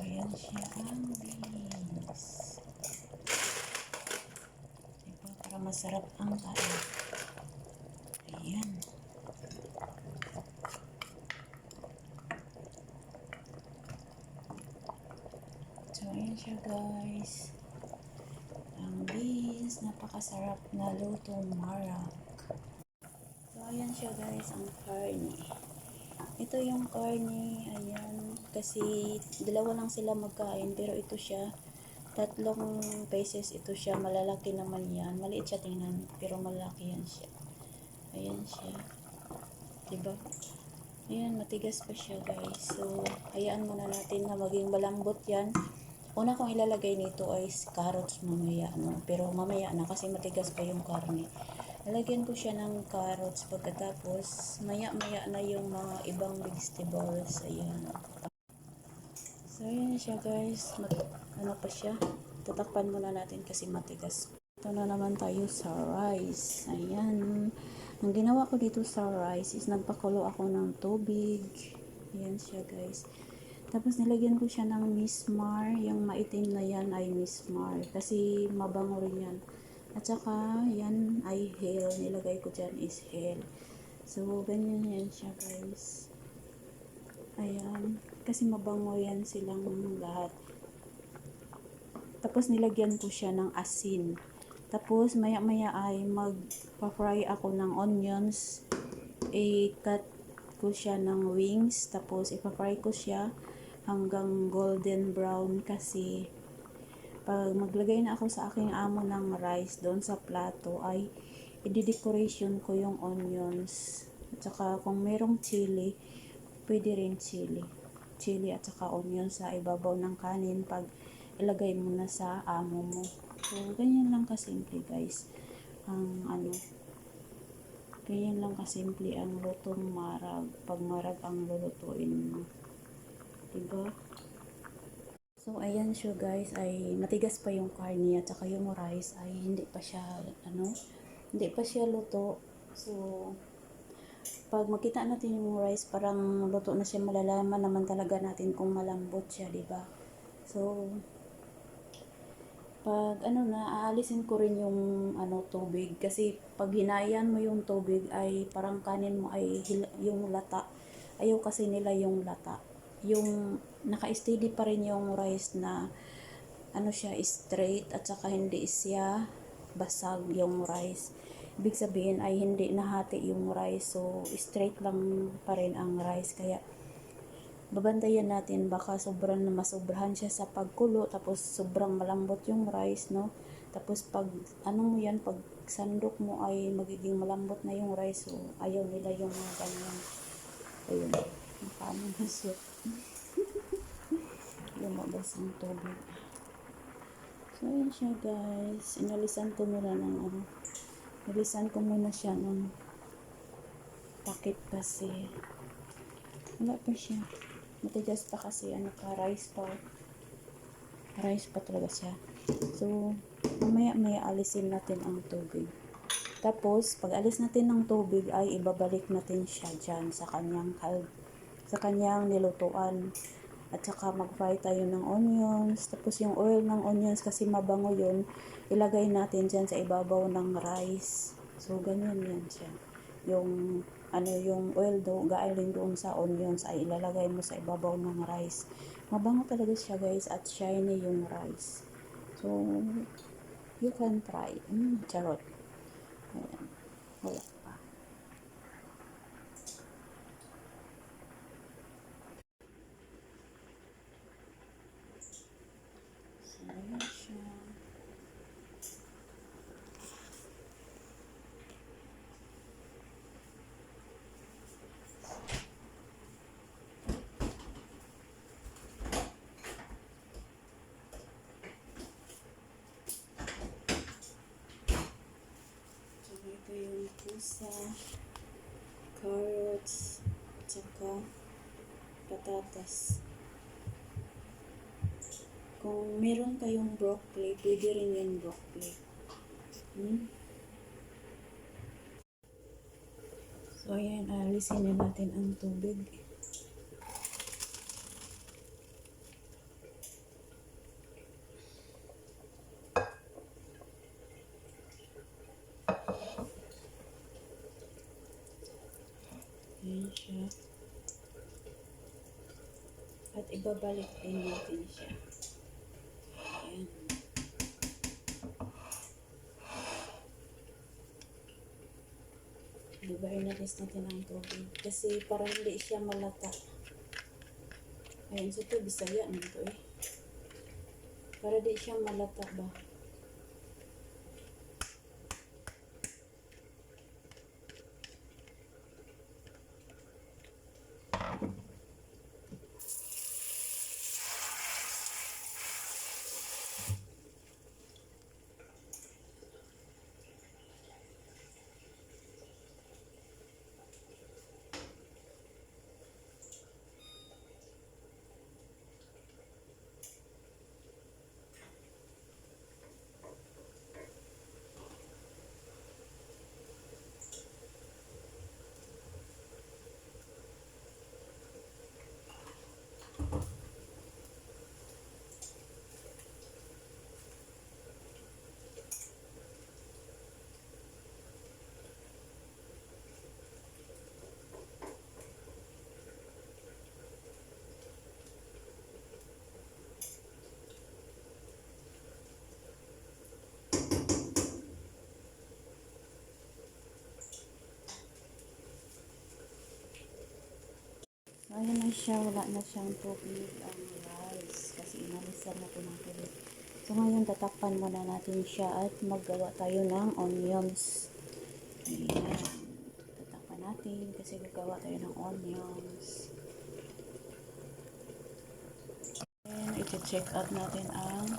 Ayan siya ang beans. Diba? Para masarap ang kain. Ayan. So, ayan siya guys. Ang beans, napakasarap na lutong marag. So, ayan siya guys, ang karne. Ito yung karne, ayan. Kasi, dalawa lang sila magkain, pero ito siya, 3 pieces ito siya. Malalaki naman yan. Maliit siya tingnan, pero malaki yan siya. Ayan siya. Diba? Ayan, matigas pa siya guys. So, hayaan muna natin na maging malambot yan. Una kong ilalagay nito ay carrots mamaya, no? Pero mamaya na kasi matigas pa yung karne. Lalagyan ko siya ng carrots pagkatapos maya-maya na yung mga ibang vegetables. Ayan. So, ayan siya guys. Ano pa siya? Tatakpan muna natin kasi matigas. Ito na naman tayo sa rice. Ayan. Ang ginawa ko dito sa rice is nagpakulo ako ng tubig. Ayan siya guys. Tapos nilagyan ko siya ng mismar. Yung maitim na yan ay mismar. Kasi mabango rin yan. At saka yan ay hell. Nilagay ko dyan is hell. So ganyan yan siya guys. Ayan. Kasi mabango yan silang lahat. Tapos nilagyan ko siya ng asin. Tapos maya maya ay magpa-fry ako ng onions. I-cut ko siya ng wings. Tapos ipa-fry ko siya hanggang golden brown kasi pag maglagay na ako sa aking amo ng rice doon sa plato ay i-decoration ko yung onions at saka kung merong chili pwede rin chili at saka onions sa ibabaw ng kanin pag ilagay mo na sa amo mo. So ganyan lang kasimple guys ang ganyan lang kasimple ang lutong marag pag marag ang lulutuin mo. Diba? So, ayan siya guys, ay matigas pa yung karne at saka yung rice ay hindi pa siya, hindi pa siya luto. So, pag makita natin yung rice, parang luto na siya, malalaman naman talaga natin kung malambot siya, diba? So, pag aalisin ko rin yung tubig kasi pag hinayan mo yung tubig ay parang kanin mo ay yung lata. Ayaw kasi nila yung lata. Yung naka-steady pa rin yung rice na siya straight at saka hindi siya basag yung rice. Ibig sabihin ay hindi nahati yung rice, so straight lang pa rin ang rice. Kaya babantayan natin baka sobrang masobrahan siya sa pagkulo tapos sobrang malambot yung rice, no? Tapos pag pag sandok mo ay magiging malambot na yung rice, so ayaw nila yung mga ganyan. Ayun, paano na siya lumabas ang tubig. So ayun siya guys, inalisan ko muna siya ng takip kasi wala pa siya, matigas pa kasi rice pa talaga siya. So mamaya alisin natin ang tubig. Tapos pag alis natin ng tubig ay ibabalik natin siya dyan sa kanyang nilutuan. At saka mag-fry tayo ng onions. Tapos yung oil ng onions kasi mabango yun, ilagay natin dyan sa ibabaw ng rice. So ganyan yan siya. Yung oil galing doon sa onions ay ilalagay mo sa ibabaw ng rice. Mabango talaga siya guys at shiny yung rice. So you can try. Charot. Ayan. Wala pa. So ayan siya. Ito yung pusa, carrots, tsaka patatas. Kung meron kayong broccoli, pwede rin yung broccoli. So, ayan, alisin na natin ang tubig. At ibabalik din natin siya. Ayan. Iba-inalis natin ang tubig. Kasi para hindi siya malata. Ayan, so ito Bisaya nito eh. Para di siya malata ba. Ayan na siya, wala na siyang tubig ang rice kasi inalisan natin ang tubig. So ngayon tatakpan muna natin siya at maggawa tayo ng onions. Ayan, tatakpan natin kasi gagawa tayo ng onions. Ayan, iti-check out natin ang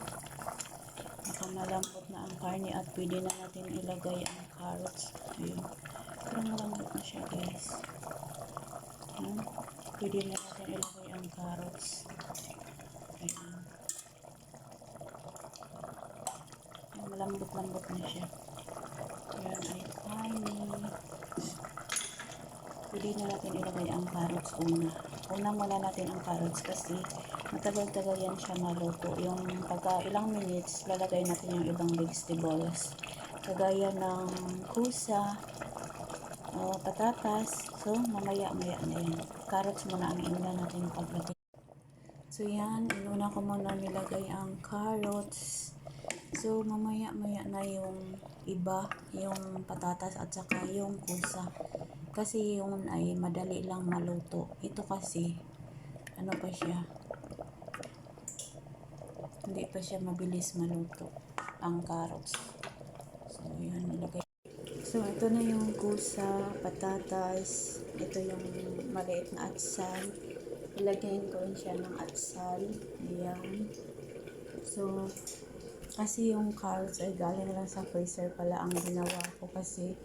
nakamalambot na ang karne at pwede na natin ilagay ang carrots. Ayan, parang malambot na siya guys. Ayan. Pwede na natin ilagay ang carrots. Ayan. Ayan, malambot-lambot na siya. Ayan ay tiny. Pwede na natin ilagay ang carrots una. Una muna natin ang carrots kasi matagal-tagal yan siya maluto. Yung pagka ilang minutes, lalagay natin yung ibang vegetables. Kagaya ng kusa, o patatas. So, mamaya-maya na yan. Carrots muna ang inuna natin paglagay. So, yan. Inuna ko muna nilagay ang carrots. So, mamaya-maya na yung iba, yung patatas at saka yung kusa. Kasi yung ay madali lang maluto. Ito kasi, ano pa siya, hindi pa siya mabilis maluto, ang carrots. So, yan, nilagay. So, ito na yung kusa, patatas. Ito yung maliit na atsal. Ilagyan ko rin siya ng atsal. Ayan. So, kasi yung carrots ay galing lang sa freezer pala ang ginawa ko kasi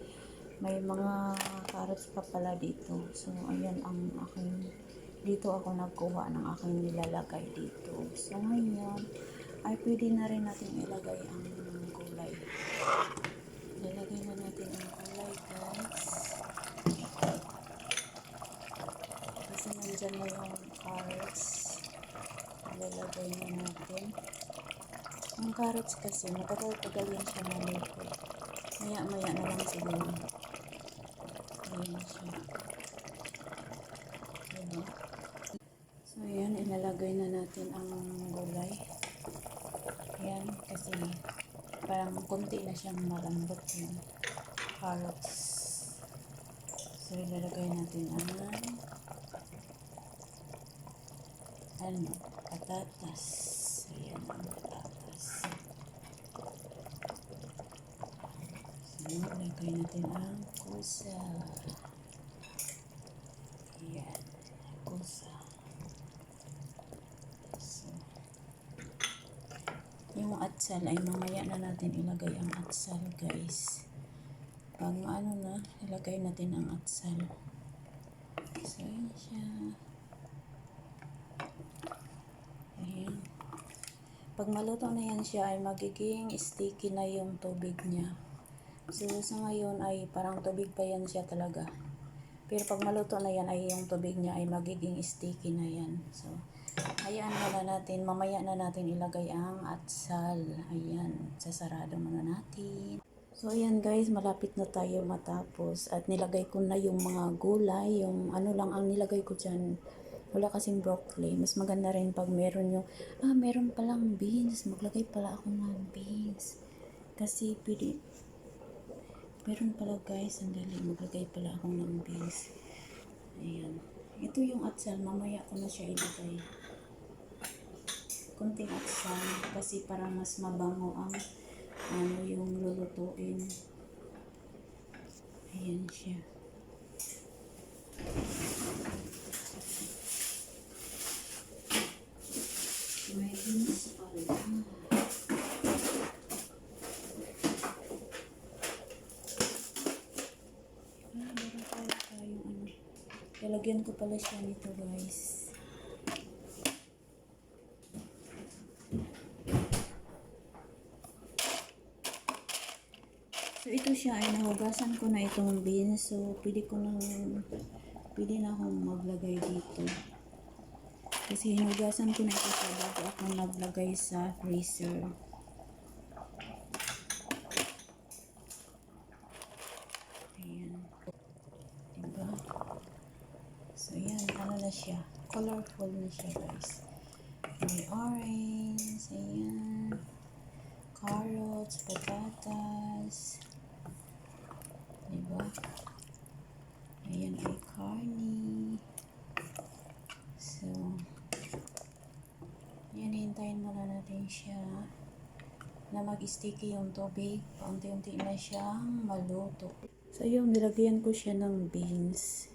may mga carrots pa pala dito. So, ayan ang aking, dito ako nagkuha ng aking nilalagay dito. So, ngayon, ay pwede na rin natin ilagay ang gulay. Lalagay na natin ang gulay, guys. Kasi nandyan na yung carrots. Lalagay na natin. Ang carrots kasi, matagal-tagal yan siya maluto. Maya-maya na lang siguro. Ayan siya. Diba? So, ayan, ilalagay na natin ang gulay. Ayan, kasi parang konti na siyang malambot yung carrots. So, ilalagay natin ang patatas. Ayan ang patatas. So, ilagay natin ang kusa. Ayan, kusa. So, yung atsal ay mamaya na natin ilagay ang atsal, guys. Pag ano na, ilagay natin ang atsal. So, ayan siya. Ayan. Pag maluto na yan siya, ay magiging sticky na yung tubig niya. So, sa ngayon ay parang tubig pa yan siya talaga. Pero pag maluto na yan, ay yung tubig niya ay magiging sticky na yan. So, hayaan muna natin. Mamaya na natin ilagay ang atsal. Ayan. Sasarado muna natin. So, ayan guys. Malapit na tayo matapos. At nilagay ko na yung mga gulay. Yung ano lang ang nilagay ko dyan. Wala kasing broccoli. Mas maganda rin pag meron yung, meron palang beans. Maglagay pala ako ng beans. Kasi pwede, meron pala guys, sandali, maglagay pala ako ng beans. Ayan. Ito yung atsal, mamaya ko na siya ilagay. Kunting atsal, kasi para mas mabango ang yung lulutuin. Ayan siya. May beans pala. Meron pala tayong ano. Lalagyan ko pala siya nito guys. So ito siya ay nahugasan ko na itong beans. So pwede na akong maglagay dito. Kasi hinugasan ko na ito sa bago ako naglagay sa freezer. Ayan. Diba? So yan, ano na siya. Colorful na siya guys. May orange. Ayan. Carrots, patatas. Diba? Ayan ay carne. So, yan, hintayin muna natin siya na mag-sticky yung tubig. Paunti-unti na siyang maluto. So, yung nilagyan ko siya ng beans.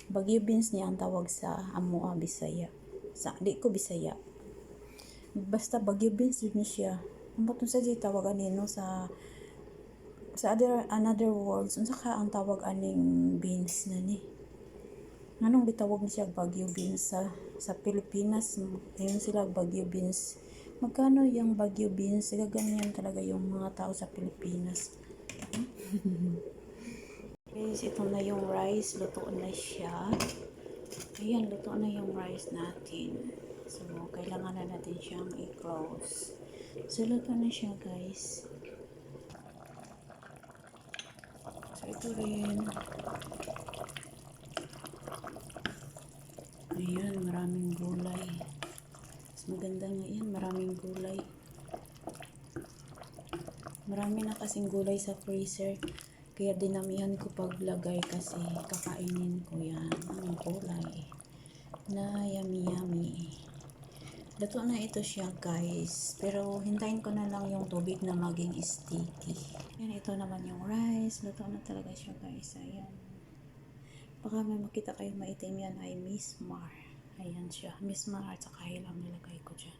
Bagyo beans niya ang tawag sa Amoa, Bisaya. Di ko Bisaya. Basta bagyo beans yun siya. Ang batong sa tawagan nino sa another words. Unsa ka ang tawag aning beans na ni? Anong bitawag ni siya bagyo beans sa Pilipinas? Ngayon sila bagyo beans. Magkano yung bagyo beans? Ganyan talaga yung mga tao sa Pilipinas. Guys, ito na yung rice. Luto na siya. Ayan, luto na yung rice natin. So, kailangan na natin siyang i-close. So, luto na siya guys. So, ito rin. Ayan, maraming gulay. Mas maganda nga yan, maraming gulay. Marami na kasing gulay sa freezer. Kaya dinamihan ko paglagay kasi kakainin ko yan. Ang gulay na yummy. Luto na ito siya guys. Pero hintayin ko na lang yung tubig na maging sticky. Yan, ito naman yung rice. Luto na talaga siya guys. Ayan. Baka may makita kayo maitim yan ay Miss Mar. Ayan siya. Miss Mar at saka hilang nilagay ko dyan.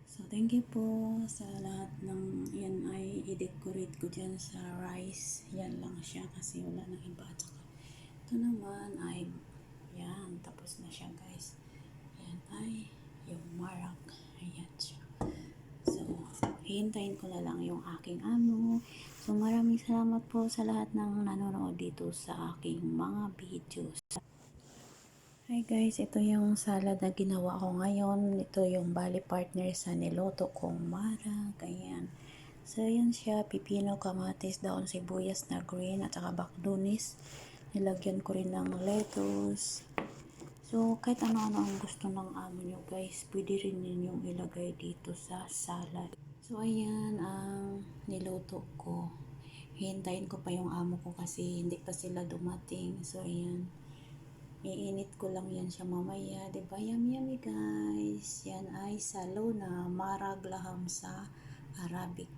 So, thank you po sa lahat ng yan ay i-decorate ko dyan sa rice. Yan lang siya kasi wala nang iba. At saka ito naman ay yan. Tapos na siya guys. Yan ay yung marak. Ayan siya. So, hihintayin ko na lang yung aking amo. So, maraming salamat po sa lahat ng nanonood dito sa aking mga videos. Hi guys, ito yung salad na ginawa ko ngayon. Ito yung bali partner sa niloto kong marag. Ayan. So, yan siya. Pipino, kamatis, daon sibuyas na green, at saka bakdunis. Nilagyan ko rin ng lettuce. So, kahit ano-ano ang gusto ng amo nyo guys, pwede rin ninyong ilagay dito sa salad. So, ayan ang niluto ko. Hintayin ko pa yung amo ko kasi hindi pa sila dumating. So, ayan. Iinit ko lang yan siya mamaya. Diba? Yummy guys. Yan ay salo na marag laham sa Arabic.